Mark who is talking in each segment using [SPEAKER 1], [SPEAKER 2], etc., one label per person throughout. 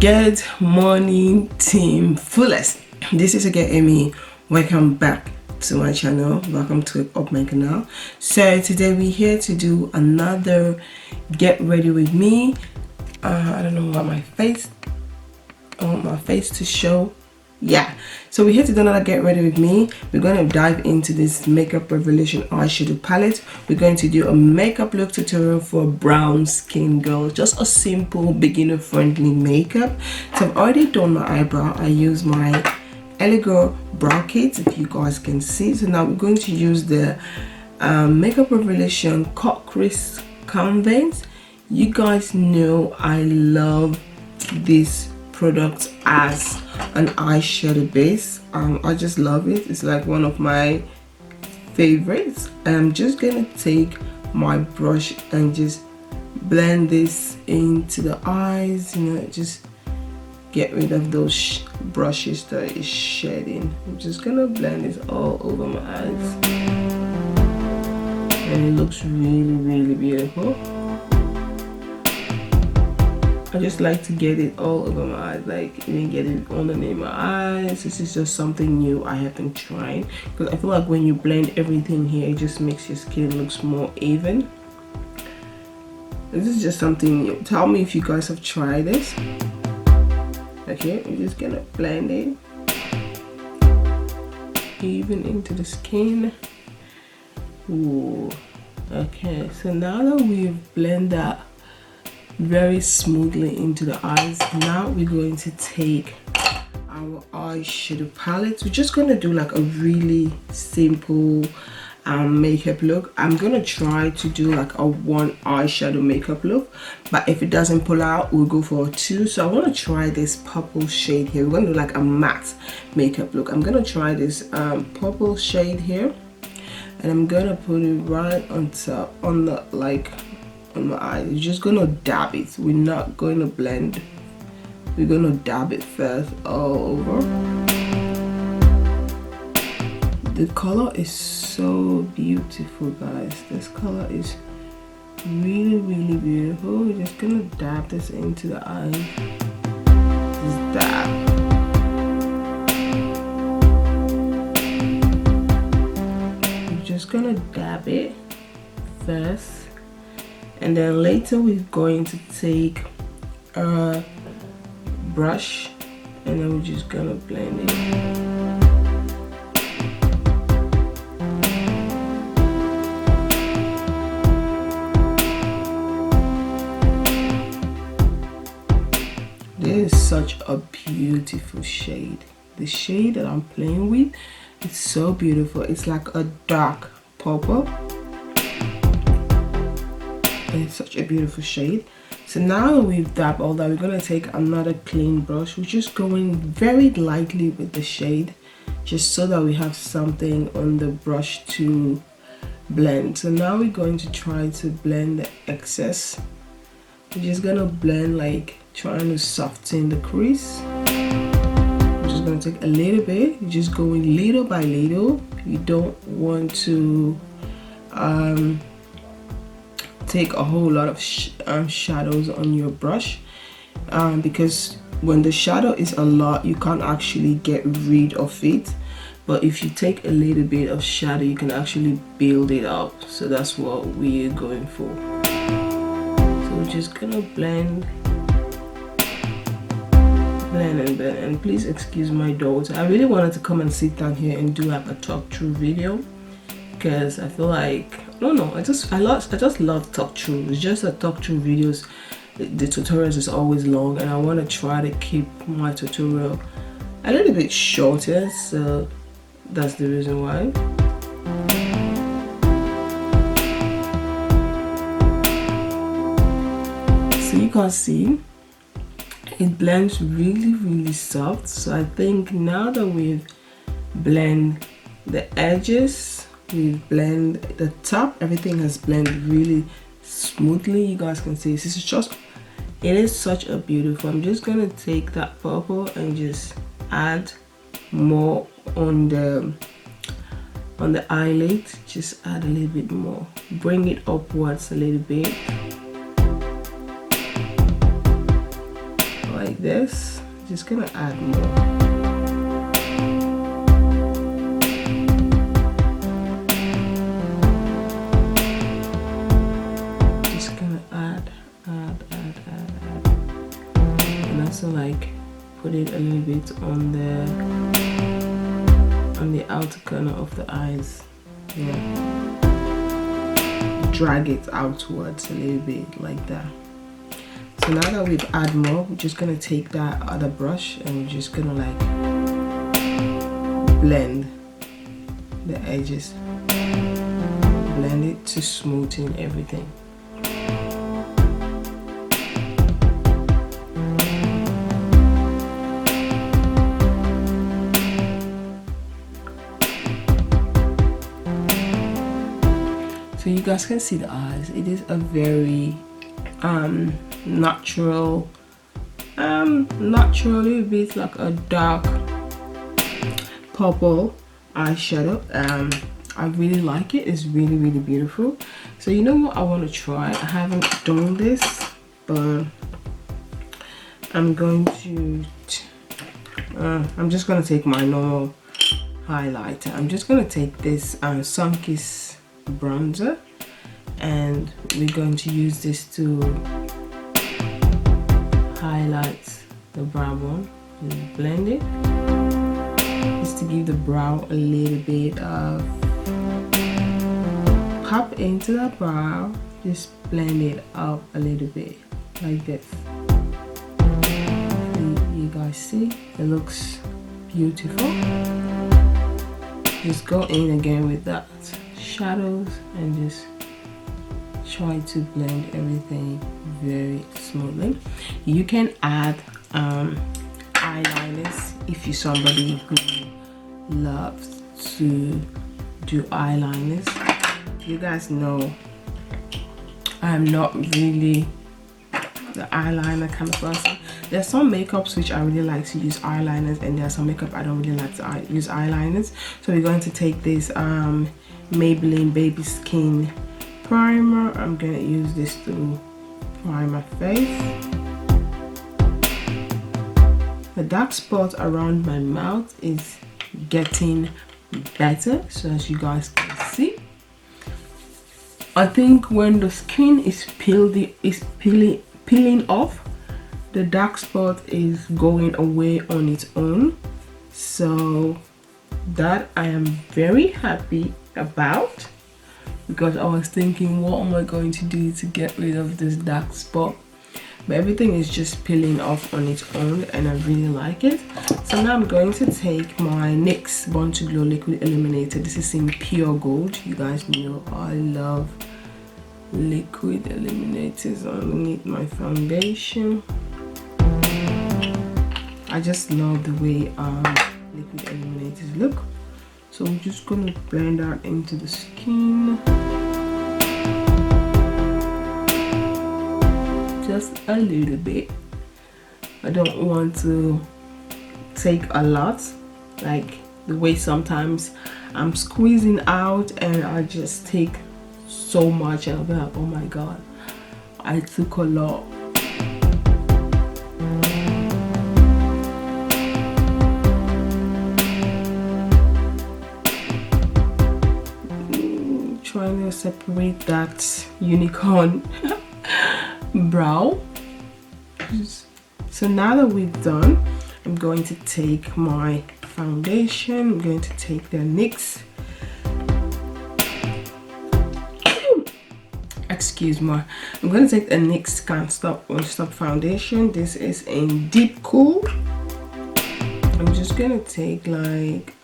[SPEAKER 1] Good morning, Team Fullest. This is again Amy. Welcome back to my channel. Welcome to my canal. So today we're here to do another get ready with me. I don't know what I want my face to show. Yeah, so we're here to do another get ready with me. We're going to dive into this MakeupRevolution eyeshadow palette. We're going to do a makeup look tutorial for brown skin girls, just a simple beginner friendly makeup. So I've already done my eyebrow. I use my BROWKIT, if you guys can see. So now we're going to use the MakeupRevolution Crease canvas. You guys know I love this product as an eyeshadow base. I just love it. It's like one of my favorites. I'm just gonna take my brush and just blend this into the eyes, you know, just get rid of those brushes that is shedding. I'm just gonna blend this all over my eyes, and it looks really beautiful. I just like to get it all over my eyes, like even get it underneath my eyes. This is just something new I haven't tried, because I feel like when you blend everything here, it just makes your skin looks more even. This is just something new. Tell me if you guys have tried this. Okay, I'm just gonna blend it even into the skin. Ooh. Okay, so now that we've blended that very smoothly into the eyes, now we're going to take our eyeshadow palette. We're just going to do like a really simple makeup look. I'm going to try to do like a one eyeshadow makeup look, but if it doesn't pull out, we'll go for a two. So I want to try this purple shade here. We're going to do like a matte makeup look. I'm going to try this purple shade here, and I'm going to put it right on top, on the on my eyes. You're just gonna dab it. We're not going to blend. We're gonna dab it first all over. The color is so beautiful, guys. This color is really beautiful. We're just gonna dab this into the eye. Just dab. We're just gonna dab it first, and then later we're going to take a brush, and then we're just gonna blend it. This is such a beautiful shade. The shade that I'm playing with is so beautiful. It's like a dark purple. It's such a beautiful shade. So now we've dabbed all that, we're going to take another clean brush. We're just going very lightly with the shade, just so that we have something on the brush to blend. So now we're going to try to blend the excess. We're just going to blend, like trying to soften the crease. I'm just going to take a little bit. You're just going little by little. You don't want to take a whole lot of shadows on your brush, because when the shadow is a lot, you can't actually get rid of it. But if you take a little bit of shadow, you can actually build it up. So that's what we're going for. So we're just gonna blend and blend. And please excuse my daughter. I really wanted to come and sit down here and do like a talk through video, because I feel like, I don't know, I just love talk through. It's just that talk through videos, the tutorials is always long, and I want to try to keep my tutorial a little bit shorter, so that's the reason why. So you can see it blends really soft. So I think now that we've blended the edges, we blend the top, everything has blended really smoothly. You guys can see this is just, it is such a beautiful. I'm just gonna take that purple and just add more on the eyelid. Just add a little bit more, bring it upwards a little bit. this. Just gonna add more. Just gonna add. And also like put it a little bit on the outer corner of the eyes. Yeah. Drag it outwards a little bit like that. So now that we've added more, we're just gonna take that other brush and we're just gonna like blend the edges, blend it to smoothen everything. So you guys can see the eyes. It is a very natural, naturally a bit like a dark purple eyeshadow. I really like it. It's really, really beautiful. So you know what I want to try? I haven't done this, but I'm going to I'm just going to take my normal highlighter. I'm just going to take this SUNKISSED bronzer, and we're going to use this to highlight the brown one. Just blend it just to give the brow a little bit of pop into the brow. Just blend it up a little bit like this. You guys see it looks beautiful. Just go in again with that shadows and just try to blend everything very smoothly. You can add eyeliners if you're somebody who loves to do eyeliners. You guys know I'm not really the eyeliner kind of person. There's some makeups which I really like to use eyeliners, and there's some makeup I don't really like to use eyeliners. So we're going to take this Maybelline Baby Skin primer. I'm gonna use this to prime my face. The dark spot around my mouth is getting better, so as you guys can see. I think when the skin is peeling off, the dark spot is going away on its own. So that I am very happy about, because I was thinking, what am I going to do to get rid of this dark spot? But everything is just peeling off on its own, and I really like it. So now I'm going to take my NYX Born to Glow Liquid Illuminator. This is in pure gold. You guys know I love liquid illuminators underneath my foundation. I just love the way liquid illuminators look. So I'm just gonna blend that into the skin. Just a little bit. I don't want to take a lot, like the way sometimes I'm squeezing out and I just take so much and I'll be like, oh my god, I took a lot. Trying to separate that unicorn brow. So now that we've done, I'm going to take my foundation. I'm going to take the NYX, excuse me, I'm going to take the NYX Can't Stop Won't Stop foundation. This is in Deep Cool. I'm just going to take like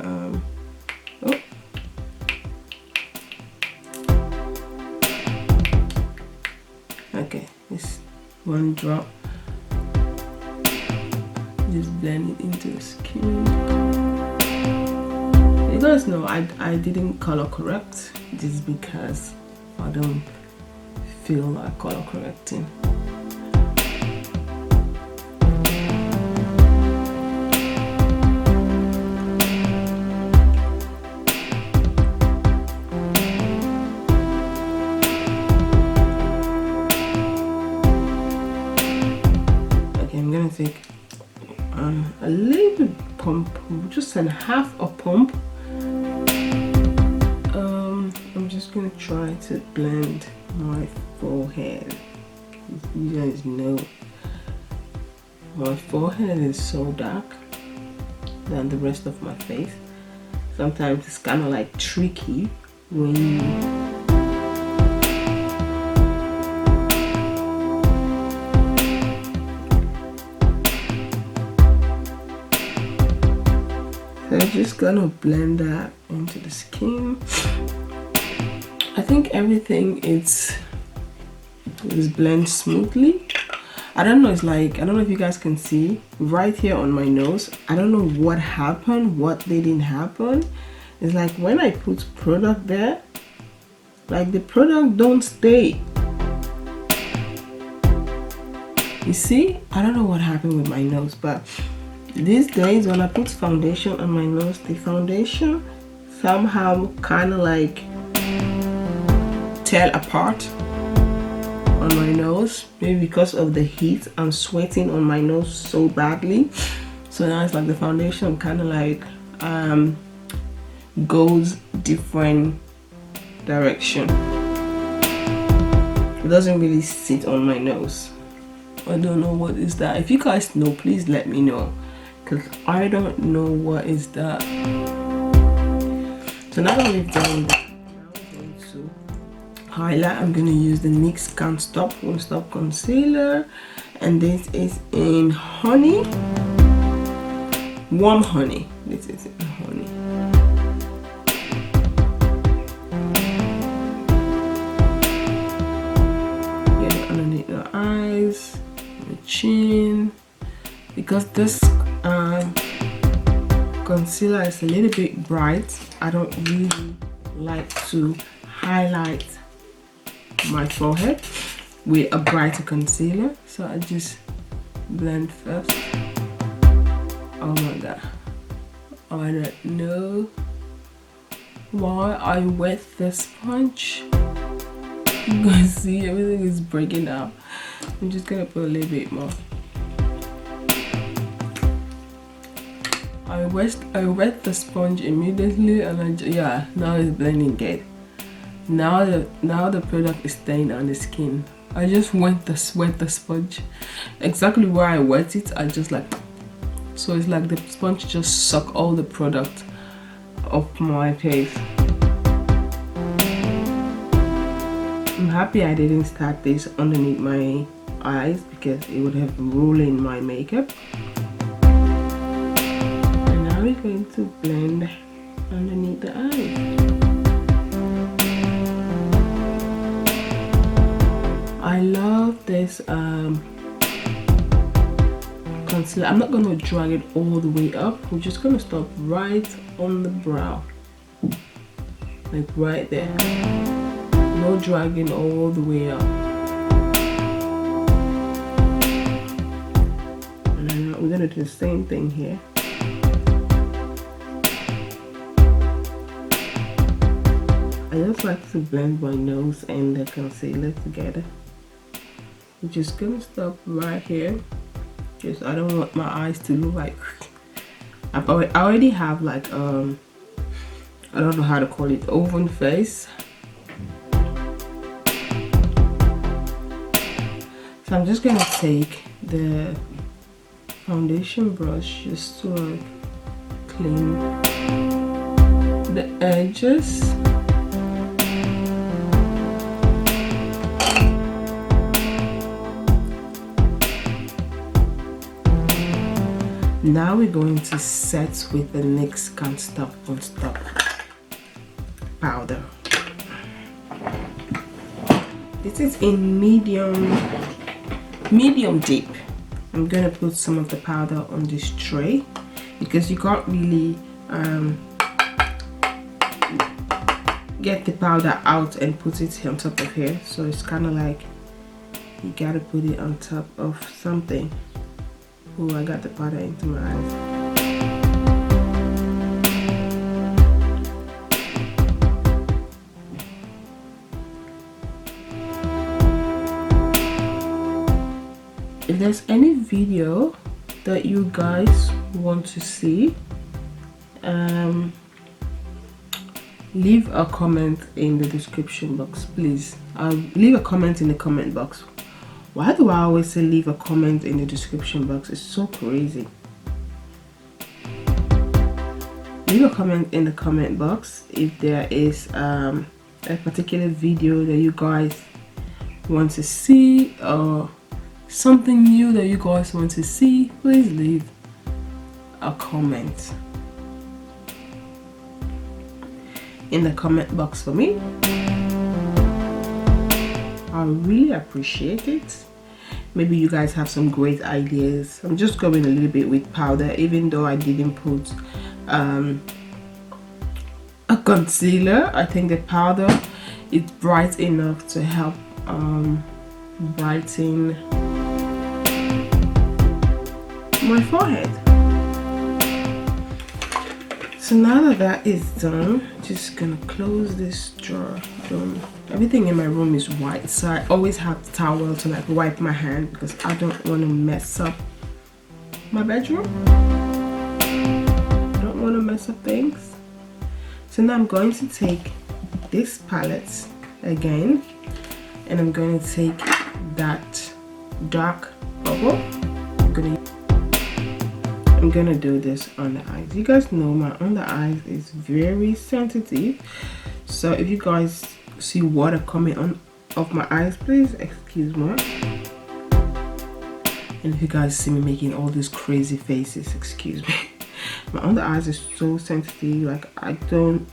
[SPEAKER 1] okay, this one drop. Just blend it into the skin. You guys know I didn't color correct. This is because I don't feel like color correcting. Okay, I'm gonna take a little bit pump, just a half a pump. I'm just gonna try to blend my forehead. You guys know my forehead is so dark than the rest of my face. Sometimes it's kind of like tricky when you so I'm just gonna blend that into the skin. I think everything is blend smoothly. I don't know, it's like, I don't know if you guys can see right here on my nose. I don't know what happened, what didn't happen. It's like when I put product there, like the product don't stay. You see, I don't know what happened with my nose, but these days when I put foundation on my nose, the foundation somehow kind of like tear apart on my nose, maybe because of the heat. I'm sweating on my nose so badly, so now it's like the foundation kind of like goes different direction. It doesn't really sit on my nose. I don't know what is that. If you guys know, please let me know, because I don't know what is that. So now that we've done that, highlight, I'm gonna use the NYX Can't Stop Won't Stop concealer, and this is in honey, warm honey. This is in honey. Get it underneath the eyes, the chin, because this concealer is a little bit bright. I don't really like to highlight my forehead with a brighter concealer, so I just blend first. Oh my god, I don't know why I wet the sponge. You guys see everything is breaking up. I'm just gonna put a little bit more. I wet the sponge immediately, and yeah, now it's blending good. Now the product is staying on the skin. I just wet the sponge exactly where I wet it. I just like, so it's like the sponge just suck all the product off my face. I'm happy I didn't start this underneath my eyes, because it would have ruined my makeup. And now we're going to blend underneath the eyes. I love this concealer. I'm not going to drag it all the way up. We're just going to stop right on the brow, like right there. No dragging all the way up. And then we're going to do the same thing here. I just like to blend my nose and the concealer together. I'm just gonna stop right here. Just, I don't want my eyes to look like I already have like I don't know how to call it, oven face. So I'm just gonna take the foundation brush just to like clean the edges. Now we're going to set with the NYX Can't Stop Won't Stop powder. This is in medium deep. I'm gonna put some of the powder on this tray, because you can't really get the powder out and put it on top of here. So it's kind of like you gotta put it on top of something. Oh, I got the powder into my eyes. If there's any video that you guys want to see, leave a comment in the description box, please. Leave a comment in the comment box. Why do I always say leave a comment in the description box? It's so crazy. Leave a comment in the comment box if there is a particular video that you guys want to see, or something new that you guys want to see. Please leave a comment in the comment box for me. I really appreciate it. Maybe you guys have some great ideas. I'm just going a little bit with powder, even though I didn't put a concealer. I think the powder is bright enough to help brighten my forehead. So now that that is done, just gonna close this drawer. Everything in my room is white, so I always have the towel to like wipe my hand because I don't want to mess up my bedroom. I don't want to mess up things. So now I'm going to take this palette again, and I'm going to take that dark bubble. I'm gonna do this on the eyes. You guys know my under eyes is very sensitive, so if you guys see water coming on off my eyes, please excuse me. And if you guys see me making all these crazy faces, excuse me. My under eyes is so sensitive, like I don't,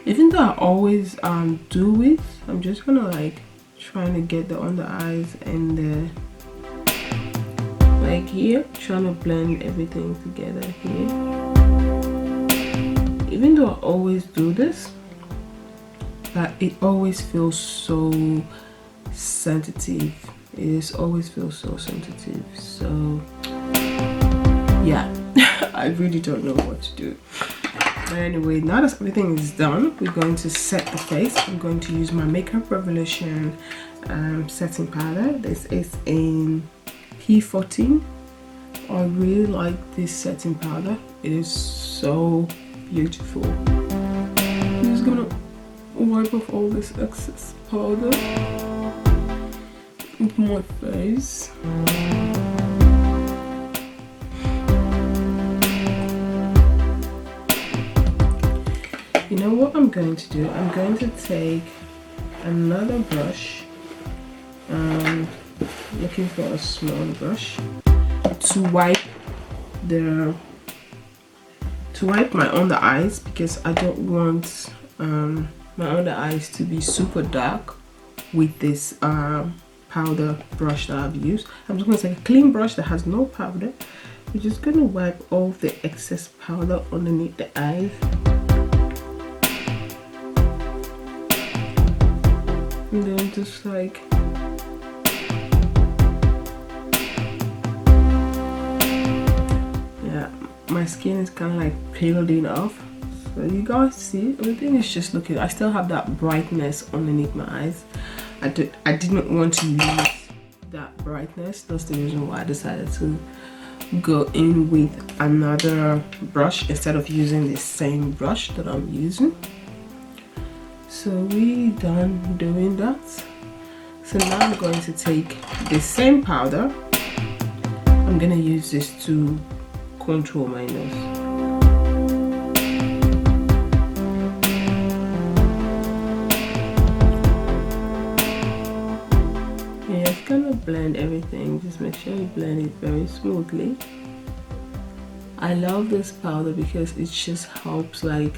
[SPEAKER 1] even though I always do it, I'm just gonna like trying to get the under eyes and the like here, trying to blend everything together here. Even though I always do this, but it always feels so sensitive. It always feels so sensitive. So yeah, I really don't know what to do. But anyway, now that everything is done, we're going to set the face. I'm going to use my MakeupRevolution setting powder. This is in P14. I really like this setting powder. It is so beautiful. I'm just gonna wipe off all this excess powder with my face. You know what I'm going to do? I'm going to take another brush. Looking for a small brush to wipe my under eyes, because I don't want my under eyes to be super dark with this powder brush that I've used. I'm just going to take a clean brush that has no powder. I'm just going to wipe off the excess powder underneath the eyes. And then just like my skin is kind of like peeling off, so you guys see everything is just looking, I still have that brightness underneath my eyes. I didn't want to lose that brightness. That's the reason why I decided to go in with another brush instead of using the same brush that I'm using. So we done doing that. So now I'm going to take the same powder. I'm gonna use this to contour my nose. Yeah, it's gonna blend everything. Just make sure you blend it very smoothly. I love this powder because it just helps like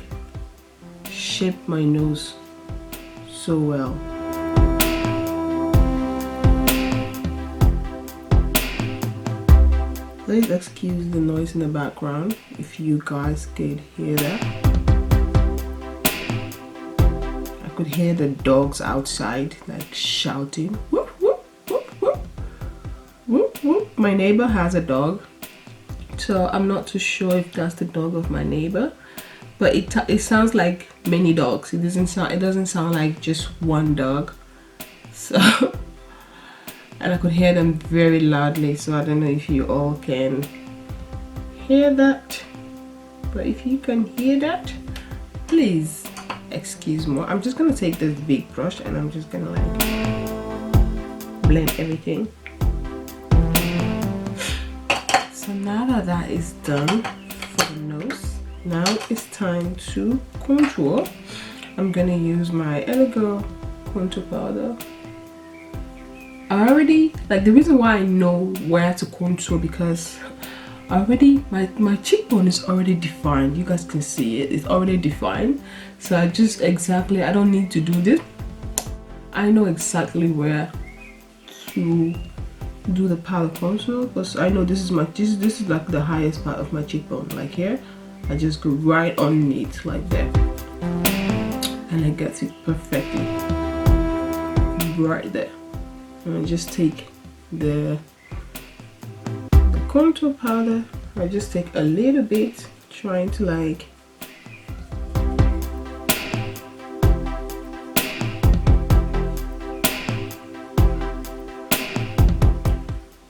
[SPEAKER 1] shape my nose so well. Please excuse the noise in the background if you guys could hear that. I could hear the dogs outside like shouting. Whoop, whoop, whoop, whoop. Whoop, whoop. My neighbor has a dog, so I'm not too sure if that's the dog of my neighbor, but it sounds like many dogs. It doesn't sound like just one dog. So I and I could hear them very loudly, so I don't know if you all can hear that, but if you can hear that, please excuse me. I'm just gonna take this big brush and I'm just gonna like blend everything. So now that that is done for the nose, now it's time to contour. I'm gonna use my Elegant contour powder. I already, like, the reason why I know where to contour, because already my cheekbone is already defined. You guys can see it, it's already defined. So I just exactly, I don't need to do this. I know exactly where to do the powder contour, because I know this is my this is like the highest part of my cheekbone. Like here, I just go right underneath like that, and I get it perfectly right there. And I just take the contour powder. I just take a little bit, trying to like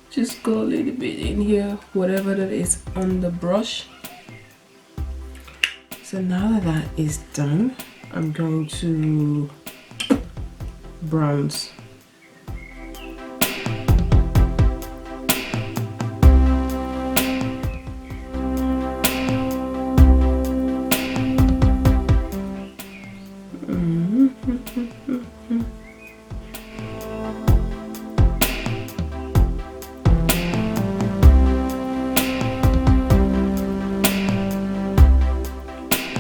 [SPEAKER 1] just go a little bit in here, whatever that is on the brush. So now that that is done, I'm going to bronze.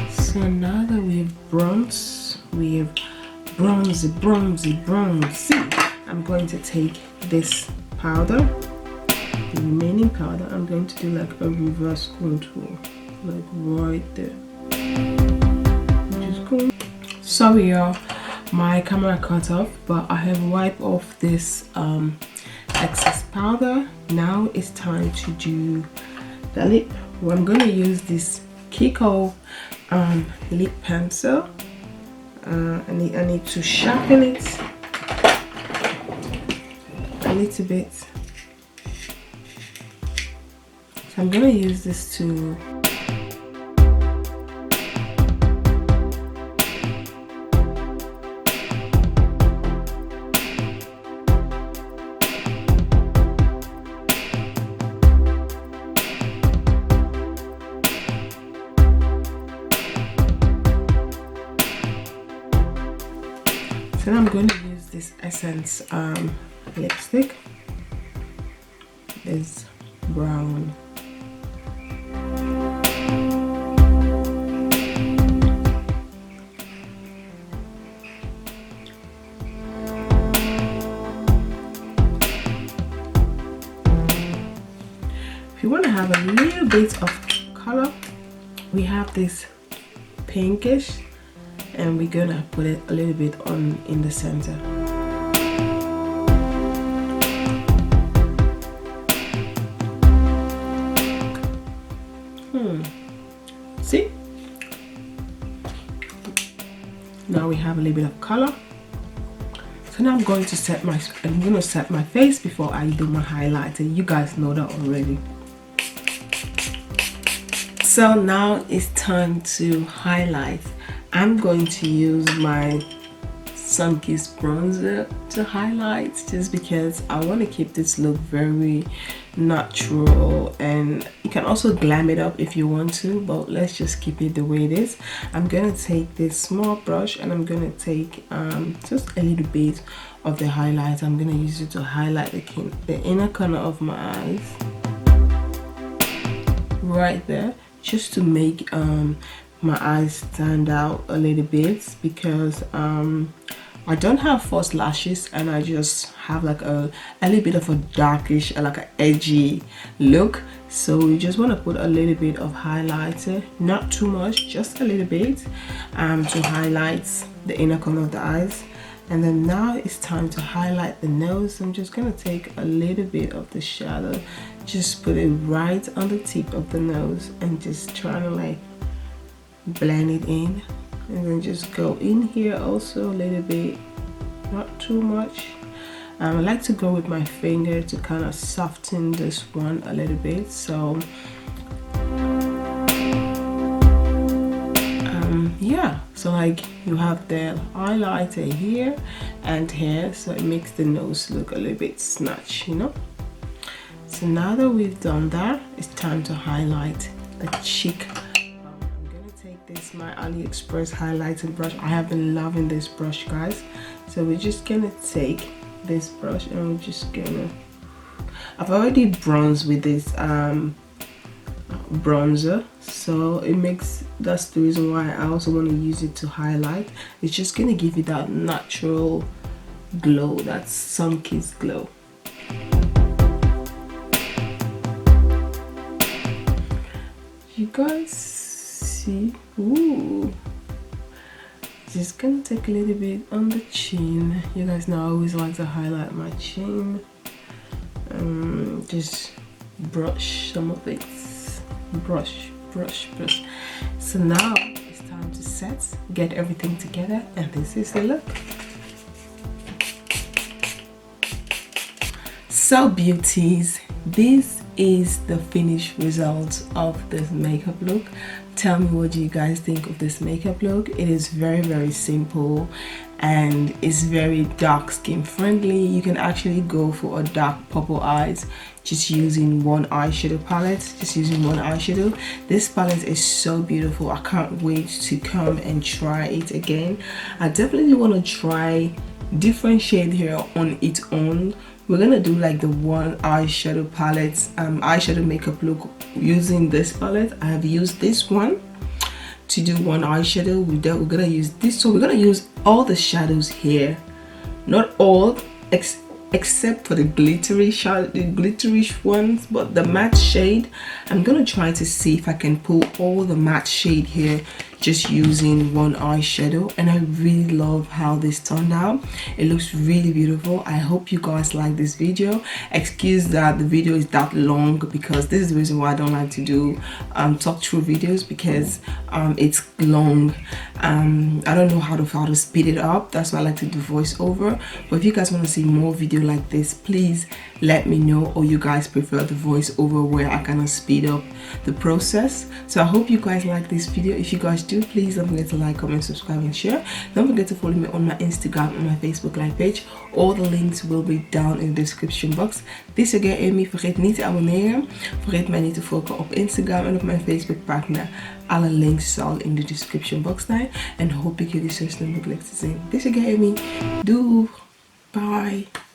[SPEAKER 1] So now that we've bronze, bronzy. I'm going to take this powder, the remaining powder. I'm going to do like a reverse contour, like right there. Just go. Sorry y'all, my camera cut off, but I have wiped off this excess powder. Now it's time to do the lip. Well, I'm going to use this KIKO lip pencil. I need to sharpen it a little bit. So I'm gonna use this to then I'm going to use this Essence lipstick. It's brown. If you want to have a little bit of color, we have this pinkish, and we're gonna put it a little bit on in the center. See? Now we have a little bit of color. So now I'm going to set my face before I do my highlighter. You guys know that already. So now it's time to highlight. I'm going to use my SUNKISSED bronzer to highlight, just because I want to keep this look very natural, and you can also glam it up if you want to, but let's just keep it the way it is. I'm going to take this small brush and I'm going to take just a little bit of the highlight. I'm going to use it to highlight the inner corner of my eyes right there, just to make my eyes stand out a little bit, because I don't have false lashes and I just have like a little bit of a darkish, like an edgy look. So we just want to put a little bit of highlighter, not too much, just a little bit, to highlight the inner corner of the eyes. And then now it's time to highlight the nose. I'm just gonna take a little bit of the shadow, just put it right on the tip of the nose and just try to like blend it in, and then just go in here also a little bit, not too much, I like to go with my finger to kind of soften this one a little bit. So yeah, so like you have the highlighter here and here, so it makes the nose look a little bit snatched, you know. So now that we've done that, it's time to highlight the cheek. I'm gonna take this, my AliExpress highlighting brush. I have been loving this brush, guys. So we're just gonna take this brush and we're just gonna, I've already bronzed with this bronzer, so it makes, that's the reason why I also want to use it to highlight. It's just gonna give you that natural glow, that sun-kissed glow. You guys see? Ooh, just gonna take a little bit on the chin. You guys know I always like to highlight my chin. Just brush some of it. Brush. So now it's time to set, get everything together, and this is the look. So beauties, this is the finished result of this makeup look. Tell me, what do you guys think of this makeup look? It is very simple and it's very dark skin friendly. You can actually go for a dark purple eyes just using one eyeshadow palette, This palette is so beautiful. I can't wait to come and try it again. I definitely want to try different shade here on its own. We're gonna do like the one eyeshadow palette, eyeshadow makeup look using this palette. I have used this one to do one eyeshadow. We're gonna use this, so we're gonna use all the shadows here, not all except for the glittery shadow, the glittery ones, but the matte shade, I'm gonna try to see if I can pull all the matte shade here just using one eyeshadow. And I really love how this turned out. It looks really beautiful. I hope you guys like this video. Excuse that the video is that long, because this is the reason why I don't like to do talk through videos, because it's long. I don't know how to speed it up. That's why I like to do voiceover. But if you guys want to see more video like this, please let me know, or you guys prefer the voiceover where I kind of speed up the process. So I hope you guys like this video. If you guys do, please don't forget to like, comment, subscribe and share. Don't forget to follow me on my Instagram and my Facebook live page. All the links will be down in the description box. This is again Amy. Vergeet niet te abonneren. Vergeet mij niet te volgen op Instagram en op mijn Facebook pagina. Alle links zal in de description box staan. En hoop ik jullie zo snel mogelijk te zien. This is again Amy. Doei. Bye.